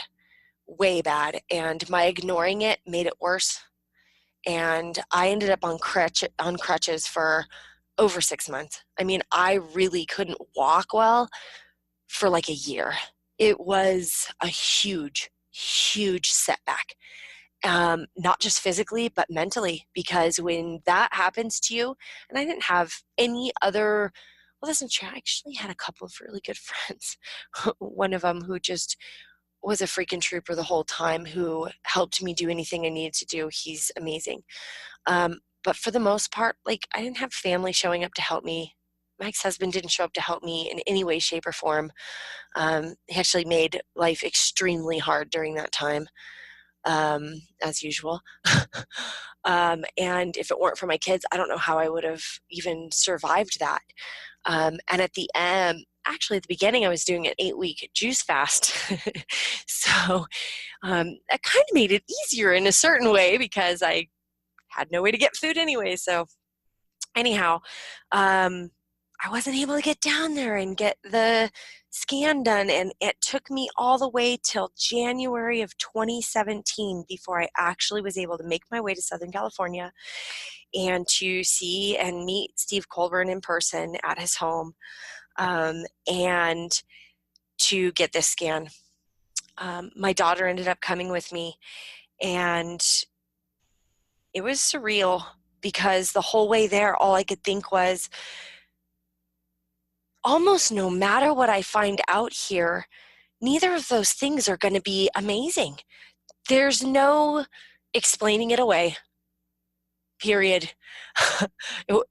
Way bad, and my ignoring it made it worse, and I ended up on crutches for over 6 months. I mean, I really couldn't walk well for like a year. It was a huge setback, not just physically but mentally, because when that happens to you, and I didn't have any other, well, that's not true. I actually had a couple of really good friends. One of them who just was a freaking trooper the whole time, who helped me do anything I needed to do. He's amazing. But for the most part, like, I didn't have family showing up to help me. My ex-husband didn't show up to help me in any way, shape, or form. He actually made life extremely hard during that time, as usual. And if it weren't for my kids, I don't know how I would have even survived that. And at the end, actually at the beginning, I was doing an 8-week juice fast. So that kind of made it easier in a certain way, because I had no way to get food anyway. So anyhow, I wasn't able to get down there and get the scan done, and it took me all the way till January of 2017 before I actually was able to make my way to Southern California and to see and meet Steve Colburn in person at his home, and to get this scan. My daughter ended up coming with me, and it was surreal because the whole way there, all I could think was, almost no matter what I find out here, neither of those things are going to be amazing. There's no explaining it away, period.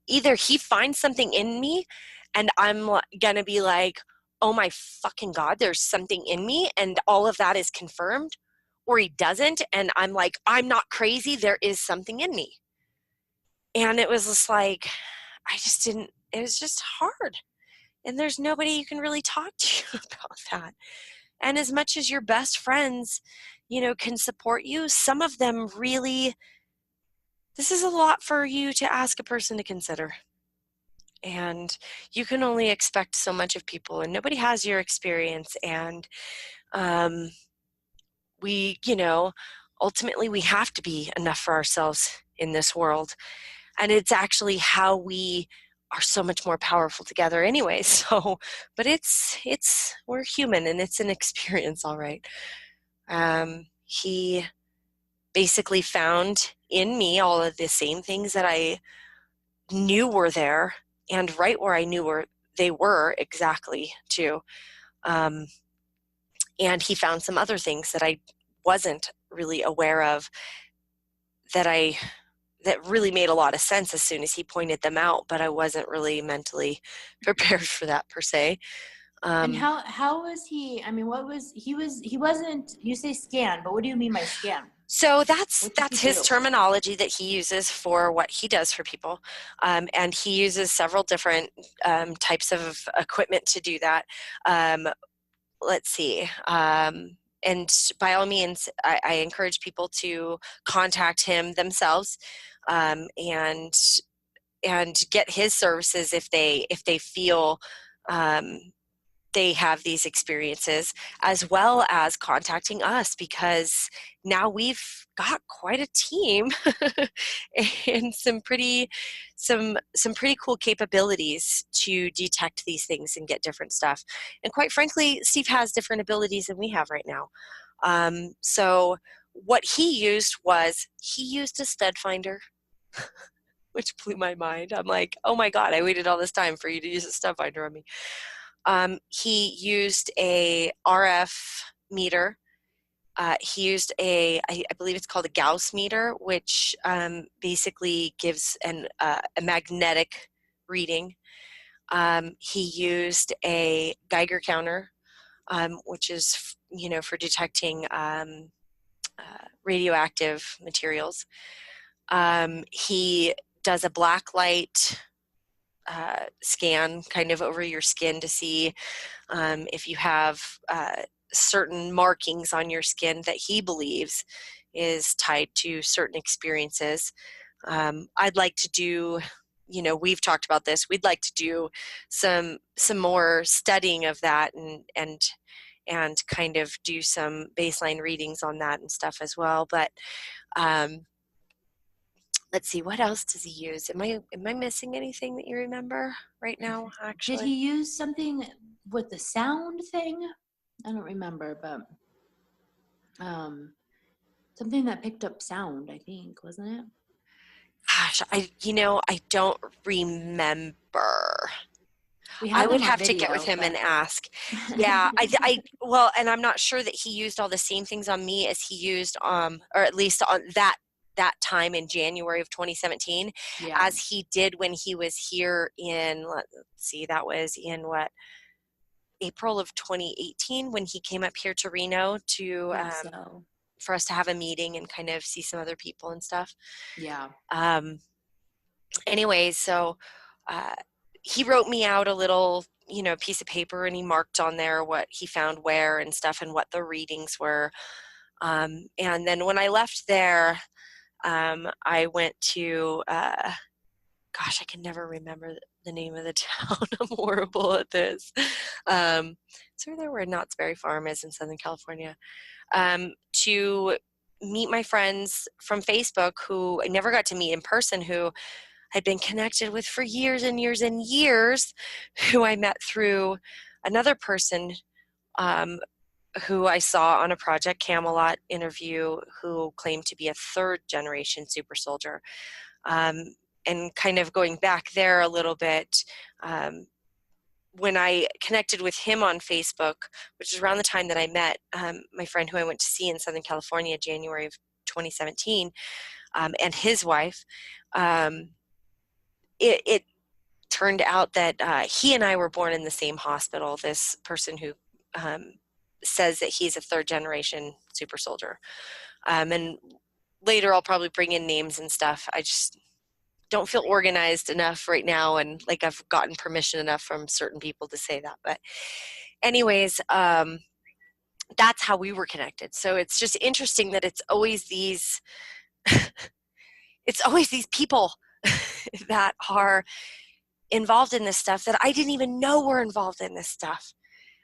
Either he finds something in me and I'm going to be like, oh my fucking God, there's something in me, and all of that is confirmed, or he doesn't, and I'm like, I'm not crazy, there is something in me. And it was just like, it was just hard. And there's nobody you can really talk to about that. And as much as your best friends, can support you, some of them really, this is a lot for you to ask a person to consider. And you can only expect so much of people, and nobody has your experience. And we, ultimately we have to be enough for ourselves in this world. And it's actually how we are so much more powerful together anyway. So, but we're human, and it's an experience, all right. He basically found in me all of the same things that I knew were there, and right where I knew they were exactly too. And he found some other things that I wasn't really aware of, that really made a lot of sense as soon as he pointed them out, but I wasn't really mentally prepared for that per se. And how was he? I mean, he wasn't, you say scan, but what do you mean by scan? So that's his do? terminology that he uses for what he does for people. And he uses several different types of equipment to do that. Let's see. And by all means, I encourage people to contact him themselves, and get his services if they feel they have these experiences, as well as contacting us, because now we've got quite a team and some pretty cool capabilities to detect these things and get different stuff. And quite frankly, Steve has different abilities than we have right now. So what he used a stud finder, which blew my mind. I'm like, oh my God, I waited all this time for you to use a stud finder on me. He used a RF meter. He used I believe it's called a Gauss meter, which basically gives a magnetic reading. He used a Geiger counter, which is, for detecting radioactive materials. He does a black light scan kind of over your skin to see if you have certain markings on your skin that he believes is tied to certain experiences. I'd like to do, we've talked about this, we'd like to do some more studying of that, and kind of do some baseline readings on that and stuff as well. But let's see, what else does he use? Am I missing anything that you remember right now, actually? Did he use something with the sound thing? I don't remember, but something that picked up sound, I think, wasn't it? Gosh, I don't remember. I We have would him on have to get video, with him but and ask. Yeah, well, and I'm not sure that he used all the same things on me as he used, or at least on that time in January of 2017, yeah. as he did when he was here in, let's see, that was in April of 2018, when he came up here to Reno to So. for us to have a meeting and kind of see some other people and stuff. Yeah. Anyways, so he wrote me out a little, piece of paper, and he marked on there what he found where and stuff, and what the readings were. And then when I left there, I went to gosh, I can never remember the name of the town. I'm horrible at this. It's over there where Knott's Berry Farm is in Southern California. To meet my friends from Facebook who I never got to meet in person, who I'd been connected with for years and years and years, who I met through another person who I saw on a Project Camelot interview, who claimed to be a third generation super soldier. And kind of going back there a little bit, when I connected with him on Facebook, which is around the time that I met my friend who I went to see in Southern California, January of 2017, and his wife, it turned out that he and I were born in the same hospital. This person who says that he's a third generation super soldier. And later I'll probably bring in names and stuff. I just don't feel organized enough right now, and like I've gotten permission enough from certain people to say that. But anyways, that's how we were connected. So it's just interesting that it's always these people that are involved in this stuff that I didn't even know were involved in this stuff.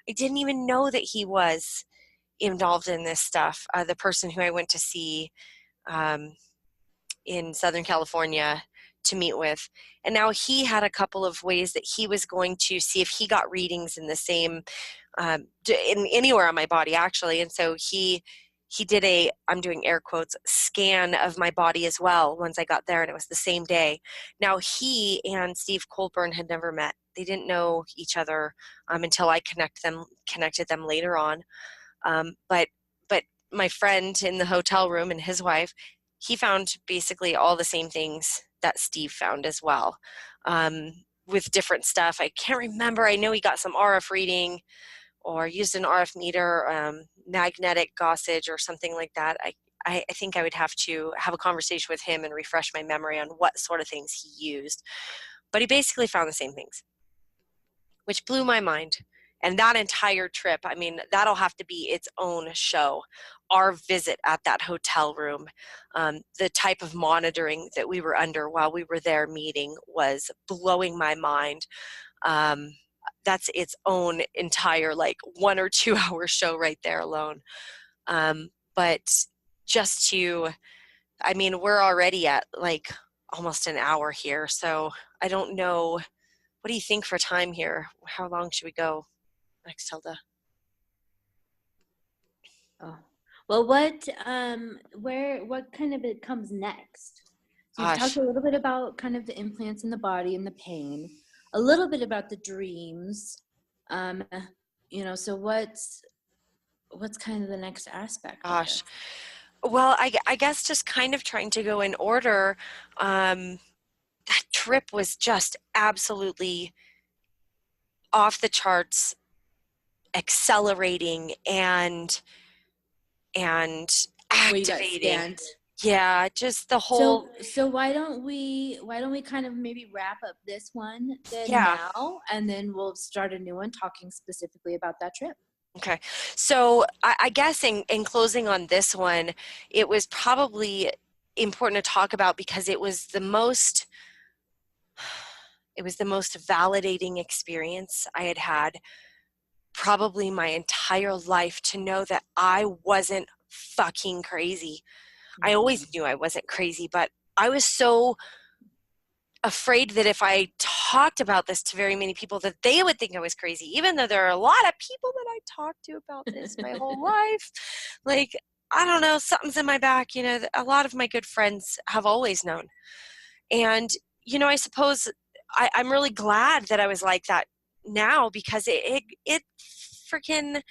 I didn't even know that he was involved in this stuff. The person who I went to see in Southern California to meet with. And now he had a couple of ways that he was going to see if he got readings in the same, in anywhere on my body actually. And so he did a, I'm doing air quotes, scan of my body as well once I got there, and it was the same day. Now he and Steve Colburn had never met. They didn't know each other until I connected them later on. But my friend in the hotel room and his wife, he found basically all the same things that Steve found as well, with different stuff. I can't remember. I know he got some RF reading or used an RF meter, magnetic gaussage or something like that. I think I would have to have a conversation with him and refresh my memory on what sort of things he used. But he basically found the same things, which blew my mind. And that entire trip, I mean, that'll have to be its own show. Our visit at that hotel room, the type of monitoring that we were under while we were there meeting was blowing my mind. That's its own entire, like, 1 or 2 hour show right there alone. But just to, I mean, we're already at like almost an hour here. So I don't know. What do you think for time here? How long should we go next, Hilda? Oh, well, what kind of it comes next? So you've talked Gosh, a little bit about kind of the implants in the body and the pain, a little bit about the dreams. Um, so what's kind of the next aspect of gosh. this? Well, I guess just kind of trying to go in order. That trip was just absolutely off the charts, accelerating and Where you got activating. scanned. Yeah, just the whole. So why don't we kind of maybe wrap up this one then Yeah. now, and then we'll start a new one talking specifically about that trip. Okay. So I guess in closing on this one, it was probably important to talk about because it was the most validating experience I had had probably my entire life, to know that I wasn't fucking crazy. I always knew I wasn't crazy, but I was so afraid that if I talked about this to very many people that they would think I was crazy, even though there are a lot of people that I talked to about this my whole life. Like, I don't know, something's in my back, a lot of my good friends have always known. And, I suppose I'm really glad that I was like that now, because it freaking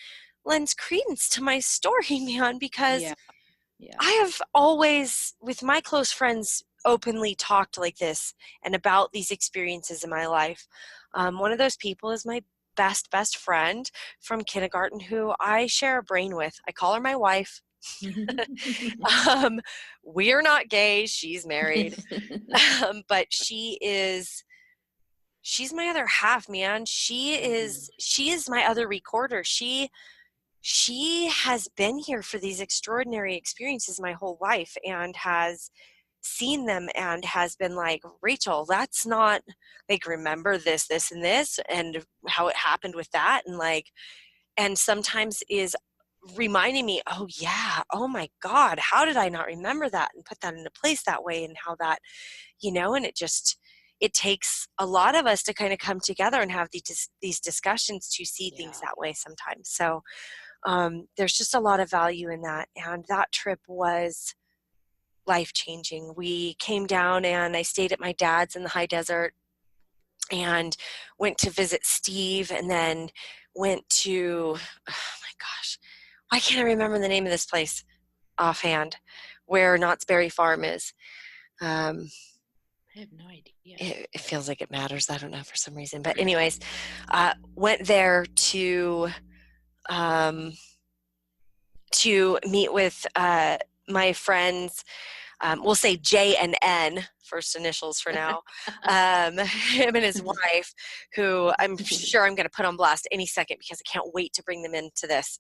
lends credence to my story, man, because Yeah. I have always, with my close friends, openly talked like this and about these experiences in my life. One of those people is my best friend from kindergarten, who I share a brain with. I call her my wife. We're not gay. She's married. But she's my other half, man. She is my other recorder. She has been here for these extraordinary experiences my whole life, and has seen them and has been like, Rachel, that's not like, remember this, this, and this, and how it happened with that. And like, and sometimes is reminding me, oh yeah, oh my God, how did I not remember that and put that into place that way, and how that, and it takes a lot of us to kind of come together and have these discussions to see things that way sometimes. So there's just a lot of value in that. And that trip was life-changing. We came down and I stayed at my dad's in the high desert and went to visit Steve, and then went to, oh my gosh, why can't I remember the name of this place offhand, where Knott's Berry Farm is. I have no idea. It feels like it matters. I don't know, for some reason. But anyways, went there to meet with my friends. We'll say J and N, first initials for now. Him and his wife, who I'm sure I'm going to put on blast any second, because I can't wait to bring them into this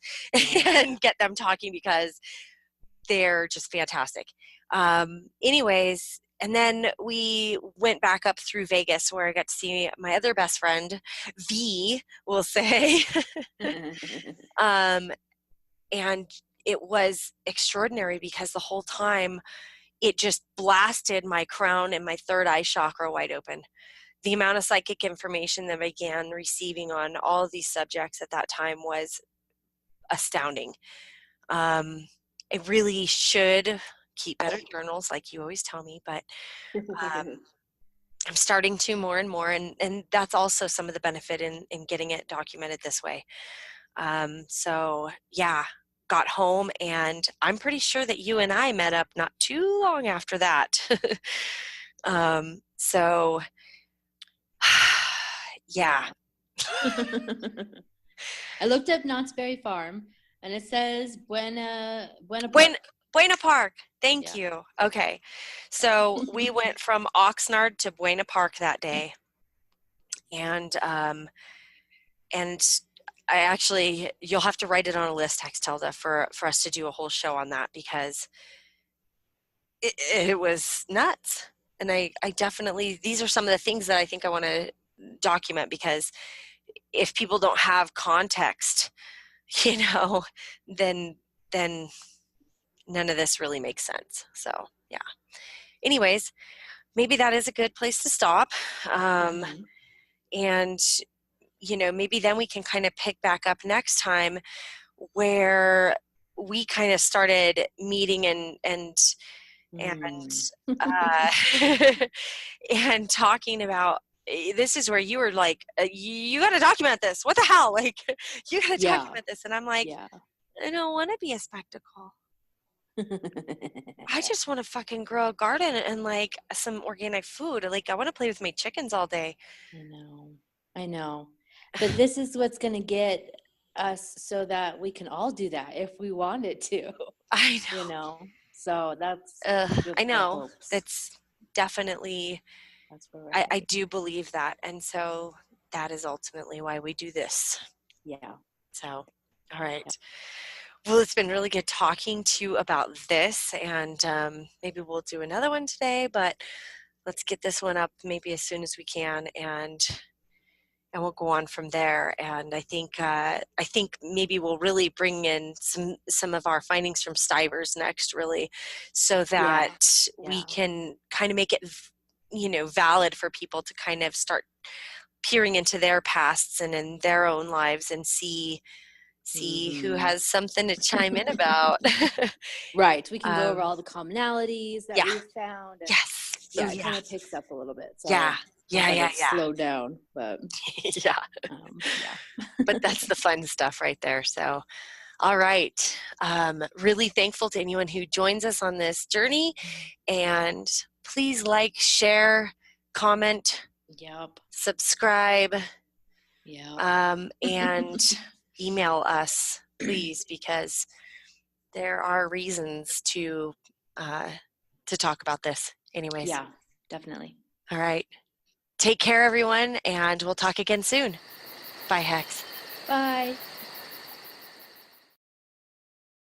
and get them talking, because they're just fantastic. Anyways, and then we went back up through Vegas, where I got to see my other best friend, V, we'll say. And it was extraordinary, because the whole time it just blasted my crown and my third eye chakra wide open. The amount of psychic information that I began receiving on all of these subjects at that time was astounding. I really should keep better journals, like you always tell me, but I'm starting to more and more, and that's also some of the benefit in getting it documented this way. So yeah, got home, and I'm pretty sure that you and I met up not too long after that. So yeah. I looked up Knott's Berry Farm, and it says Buena Park. Thank you. Okay. So we went from Oxnard to Buena Park that day. And I actually, you'll have to write it on a list, Hextelda, for us to do a whole show on that, because it was nuts. And I definitely, these are some of the things that I think I want to document, because if people don't have context, then none of this really makes sense. So yeah. Anyways, maybe that is a good place to stop. And maybe then we can kind of pick back up next time, where we kind of started meeting and and talking about, this is where you were like, you got to document this. What the hell? Like, you got to document this. And I'm like, I don't want to be a spectacle. I just want to fucking grow a garden and like some organic food. Like, I want to play with my chickens all day. I know. But this is what's going to get us so that we can all do that if we wanted to. I know. So that's I know. That's definitely, that's where I do believe that. And so that is ultimately why we do this. Yeah. So, all right. Yeah. Well, it's been really good talking to you about this, and maybe we'll do another one today, but let's get this one up maybe as soon as we can, and we'll go on from there. And I think maybe we'll really bring in some of our findings from Stivers next, really, so that we can kind of make it, valid for people to kind of start peering into their pasts and in their own lives and see who has something to chime in about. Right. We can go over all the commonalities that we've found. And yes. It kind of picks up a little bit. So yeah. Slow down, but but that's the fun stuff right there. So, all right. Really thankful to anyone who joins us on this journey, and please like, share, comment, subscribe, and email us, please, because there are reasons to talk about this. Anyways. Yeah, definitely. All right. Take care, everyone, and we'll talk again soon. Bye, Hex. Bye.